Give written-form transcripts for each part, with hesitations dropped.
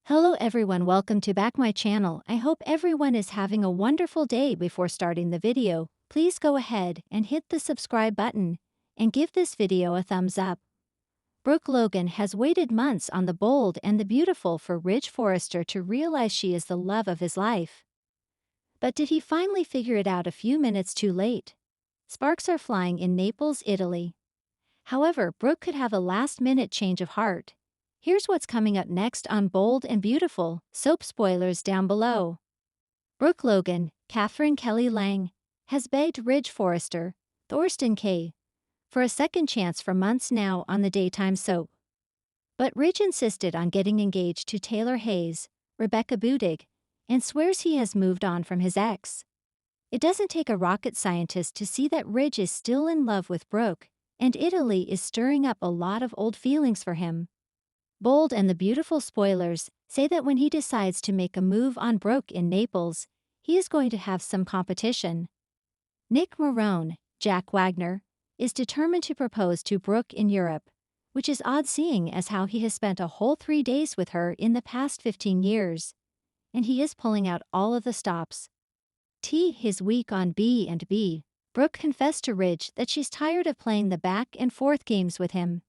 Hello everyone, welcome to back my channel. I hope everyone is having a wonderful day. Before starting the video, please go ahead and hit the subscribe button and give this video a thumbs up. Brooke Logan has waited months on the bold and the beautiful for Ridge Forrester to realize she is the love of his life. But did he finally figure it out a few minutes too late? Sparks are flying in Naples, Italy. However, Brooke could have a last-minute change of heart. Here's what's coming up next on Bold and Beautiful. Soap spoilers down below. Brooke Logan, Catherine Kelly Lang, has begged Ridge Forrester, Thorsten Kaye, for a second chance for months now on the daytime soap. But Ridge insisted on getting engaged to Taylor Hayes, Rebecca Budig, and swears he has moved on from his ex. It doesn't take a rocket scientist to see that Ridge is still in love with Brooke, and Italy is stirring up a lot of old feelings for him. Bold and the Beautiful spoilers say that when he decides to make a move on Brooke in Naples, he is going to have some competition. Nick Marone, Jack Wagner, is determined to propose to Brooke in Europe, which is odd seeing as how he has spent a whole 3 days with her in the past 15 years. And he is pulling out all of the stops. His week on B&B, Brooke confessed to Ridge that she's tired of playing the back and forth games with him.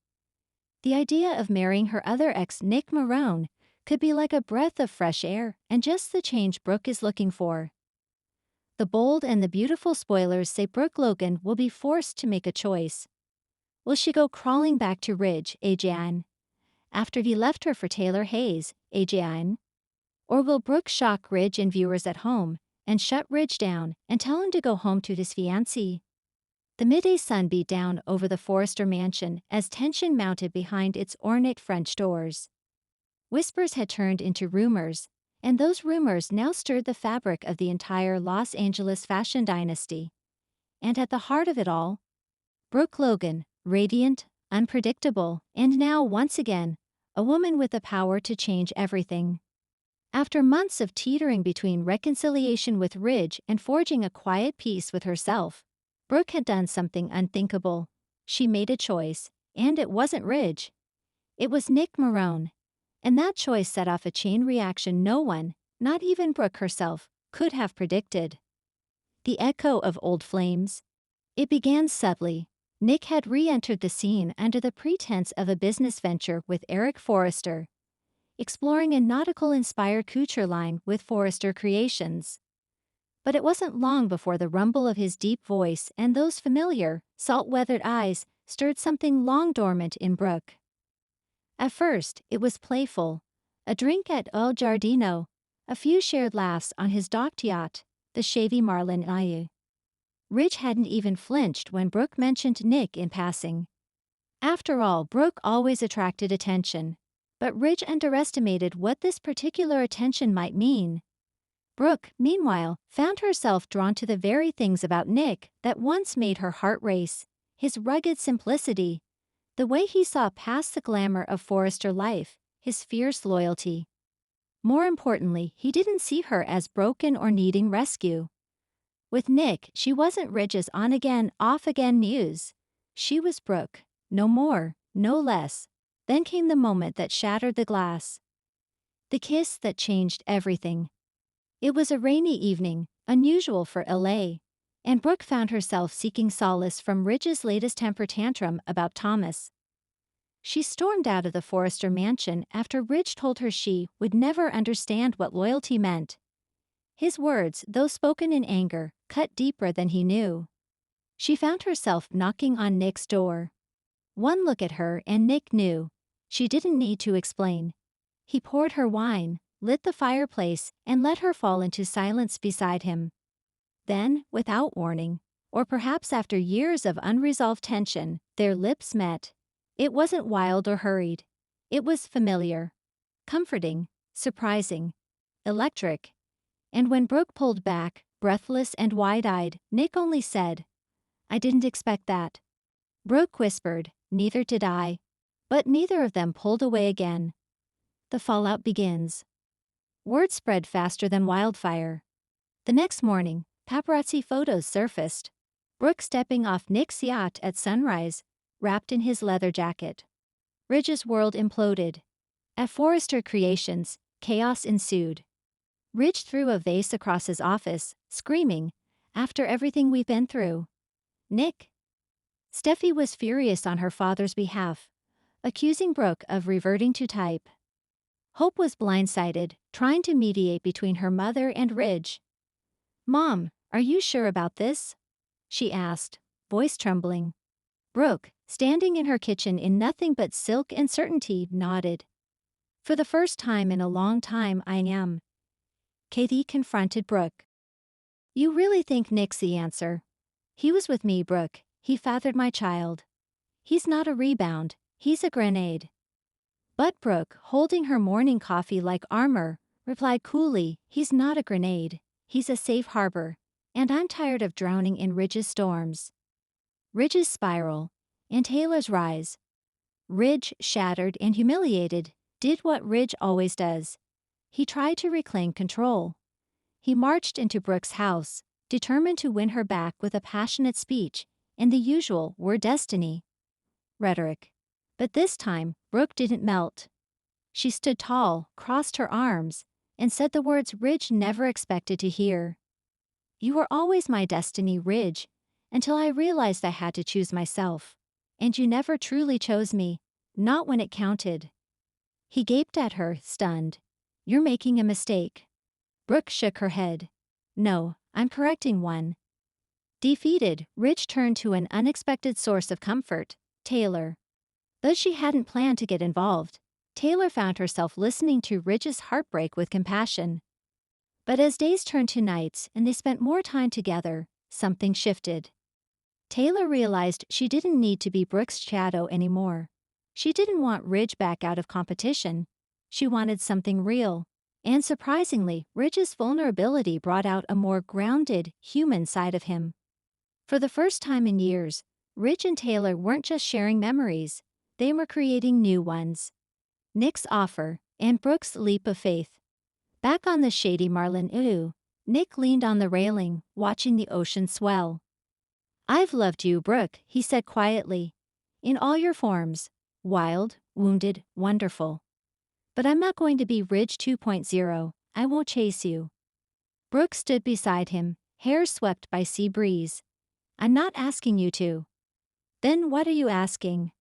The idea of marrying her other ex, Nick Marone, could be like a breath of fresh air and just the change Brooke is looking for. The Bold and the Beautiful spoilers say Brooke Logan will be forced to make a choice. Will she go crawling back to Ridge, Adrian, after he left her for Taylor Hayes, Adrian? Or will Brooke shock Ridge and viewers at home and shut Ridge down and tell him to go home to his fiancée? The midday sun beat down over the Forrester mansion as tension mounted behind its ornate French doors. Whispers had turned into rumors, and those rumors now stirred the fabric of the entire Los Angeles fashion dynasty. And at the heart of it all, Brooke Logan, radiant, unpredictable, and now once again, a woman with the power to change everything. After months of teetering between reconciliation with Ridge and forging a quiet peace with herself, Brooke had done something unthinkable. She made a choice, and it wasn't Ridge. It was Nick Marone. And that choice set off a chain reaction no one, not even Brooke herself, could have predicted. The echo of old flames. It began subtly. Nick had re-entered the scene under the pretense of a business venture with Eric Forrester, exploring a nautical-inspired couture line with Forrester Creations. But it wasn't long before the rumble of his deep voice and those familiar, salt-weathered eyes stirred something long dormant in Brooke. At first, it was playful, a drink at El Giardino, a few shared laughs on his docked yacht, the Chevy Marlin Aye. Ridge hadn't even flinched when Brooke mentioned Nick in passing. After all, Brooke always attracted attention, but Ridge underestimated what this particular attention might mean. Brooke, meanwhile, found herself drawn to the very things about Nick that once made her heart race: his rugged simplicity, the way he saw past the glamour of Forrester life, his fierce loyalty. More importantly, he didn't see her as broken or needing rescue. With Nick, she wasn't Ridge's on-again, off-again muse. She was Brooke, no more, no less. Then came the moment that shattered the glass. The kiss that changed everything. It was a rainy evening, unusual for LA, and Brooke found herself seeking solace from Ridge's latest temper tantrum about Thomas. She stormed out of the Forrester mansion after Ridge told her she would never understand what loyalty meant. His words, though spoken in anger, cut deeper than he knew. She found herself knocking on Nick's door. One look at her and Nick knew. She didn't need to explain. He poured her wine, lit the fireplace, and let her fall into silence beside him. Then, without warning, or perhaps after years of unresolved tension, their lips met. It wasn't wild or hurried. It was familiar, comforting, surprising, electric. And when Brooke pulled back, breathless and wide-eyed, Nick only said, "I didn't expect that." Brooke whispered, "Neither did I." But neither of them pulled away again. The fallout begins. Word spread faster than wildfire. The next morning, paparazzi photos surfaced. Brooke stepping off Nick's yacht at sunrise, wrapped in his leather jacket. Ridge's world imploded. At Forrester Creations, Chaos ensued. Ridge threw a vase across his office, screaming, "After everything we've been through." Nick. Steffi was furious on her father's behalf, accusing Brooke of reverting to type. Hope was blindsided, trying to mediate between her mother and Ridge. "Mom, are you sure about this?" she asked, voice trembling. Brooke, standing in her kitchen in nothing but silk and certainty, nodded. "For the first time in a long time, I am." Katie confronted Brooke. "You really think Nick's the answer?" "He was with me, Brooke. He fathered my child. He's not a rebound, he's a grenade." But Brooke, holding her morning coffee like armor, replied coolly, "He's not a grenade. He's a safe harbor. And I'm tired of drowning in Ridge's storms." Ridge's spiral, and Taylor's rise. Ridge, shattered and humiliated, did what Ridge always does. He tried to reclaim control. He marched into Brooke's house, determined to win her back with a passionate speech and the usual "we're destiny" rhetoric. But this time, Brooke didn't melt. She stood tall, crossed her arms, and said the words Ridge never expected to hear. "You were always my destiny, Ridge, until I realized I had to choose myself. And you never truly chose me, not when it counted." He gaped at her, stunned. "You're making a mistake." Brooke shook her head. "No, I'm correcting one." Defeated, Ridge turned to an unexpected source of comfort, Taylor. Though she hadn't planned to get involved, Taylor found herself listening to Ridge's heartbreak with compassion. But as days turned to nights and they spent more time together, something shifted. Taylor realized she didn't need to be Brooke's shadow anymore. She didn't want Ridge back out of competition. She wanted something real. And surprisingly, Ridge's vulnerability brought out a more grounded, human side of him. For the first time in years, Ridge and Taylor weren't just sharing memories, they were creating new ones. Nick's offer, and Brooke's leap of faith. Back on the shady Marlin Eau, Nick leaned on the railing, watching the ocean swell. "I've loved you, Brooke," he said quietly. "In all your forms. Wild, wounded, wonderful. But I'm not going to be Ridge 2.0, I won't chase you." Brooke stood beside him, hair swept by sea breeze. "I'm not asking you to." "Then what are you asking?"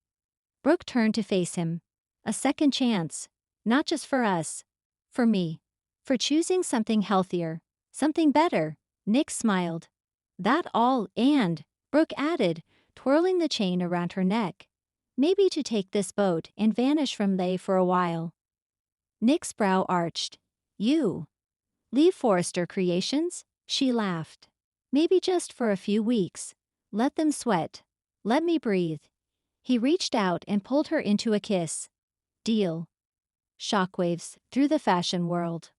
Brooke turned to face him. "A second chance. Not just for us. For me. For choosing something healthier. Something better." Nick smiled. "That all, and," Brooke added, twirling the chain around her neck. "Maybe to take this boat and vanish from Lay for a while." Nick's brow arched. "You? Leave Forrester Creations?" She laughed. "Maybe just for a few weeks. Let them sweat. Let me breathe." He reached out and pulled her into a kiss. "Deal." Shockwaves through the fashion world.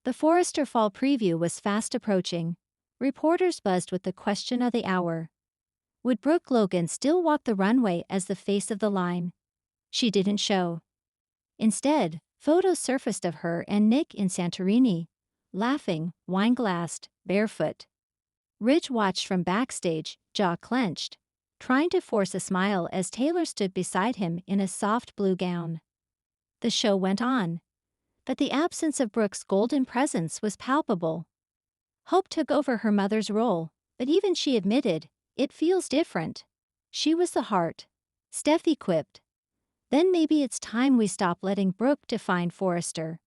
The Forrester Fall preview was fast approaching. Reporters buzzed with the question of the hour. Would Brooke Logan still walk the runway as the face of the line? She didn't show. Instead, photos surfaced of her and Nick in Santorini, laughing, wine-glassed, barefoot. Ridge watched from backstage, jaw clenched, trying to force a smile as Taylor stood beside him in a soft blue gown. The show went on, but the absence of Brooke's golden presence was palpable. Hope took over her mother's role, but even she admitted, "It feels different." She was the heart. Steffi quipped, "Then maybe it's time we stop letting Brooke define Forrester."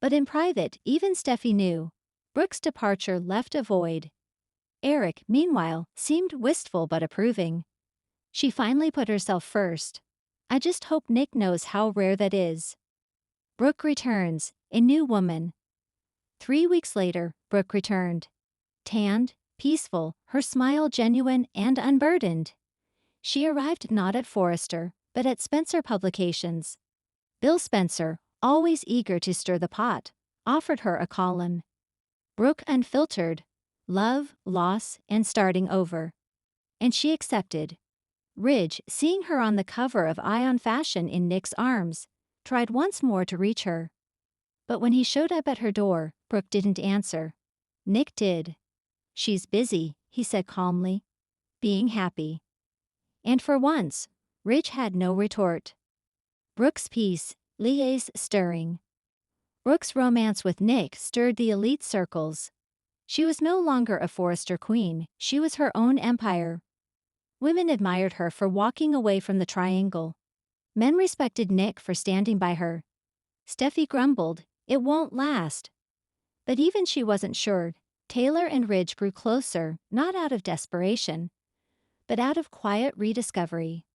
But in private, even Steffi knew, Brooke's departure left a void. Eric, meanwhile, seemed wistful but approving. She finally put herself first. "I just hope Nick knows how rare that is." Brooke returns, a new woman. 3 weeks later, Brooke returned. Tanned, peaceful, her smile genuine and unburdened. She arrived not at Forrester, but at Spencer Publications. Bill Spencer, always eager to stir the pot, offered her a column. Brooke unfiltered. Love, loss, and starting over. And she accepted. Ridge, seeing her on the cover of Eye on Fashion in Nick's arms, tried once more to reach her. But when he showed up at her door, Brooke didn't answer. Nick did. "She's busy," he said calmly. "Being happy." And for once, Ridge had no retort. Brooke's peace, Lie's stirring. Brooke's romance with Nick stirred the elite circles. She was no longer a Forrester queen, she was her own empire. Women admired her for walking away from the triangle. Men respected Nick for standing by her. Steffi grumbled, "It won't last." But even she wasn't sure. Taylor and Ridge grew closer, not out of desperation, but out of quiet rediscovery.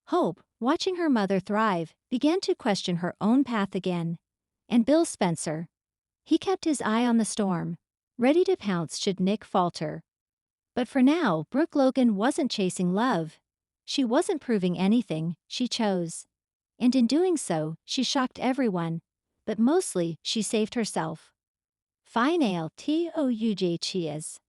Hope, watching her mother thrive, began to question her own path again. And Bill Spencer. He kept his eye on the storm, ready to pounce should Nick falter. But for now, Brooke Logan wasn't chasing love. She wasn't proving anything, she chose. And in doing so, she shocked everyone, but mostly, she saved herself. Final Toughs.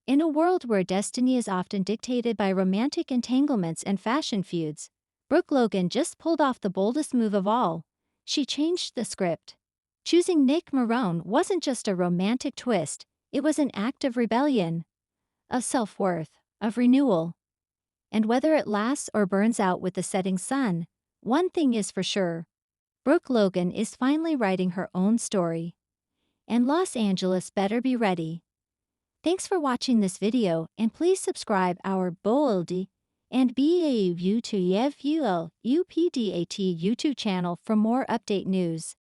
In a world where destiny is often dictated by romantic entanglements and fashion feuds, Brooke Logan just pulled off the boldest move of all. She changed the script. Choosing Nick Marone wasn't just a romantic twist, it was an act of rebellion, of self-worth, of renewal. And whether it lasts or burns out with the setting sun, one thing is for sure. Brooke Logan is finally writing her own story. And Los Angeles better be ready. Thanks for watching this video and please subscribe our bold and BAU to UPDAT YouTube channel for more update news.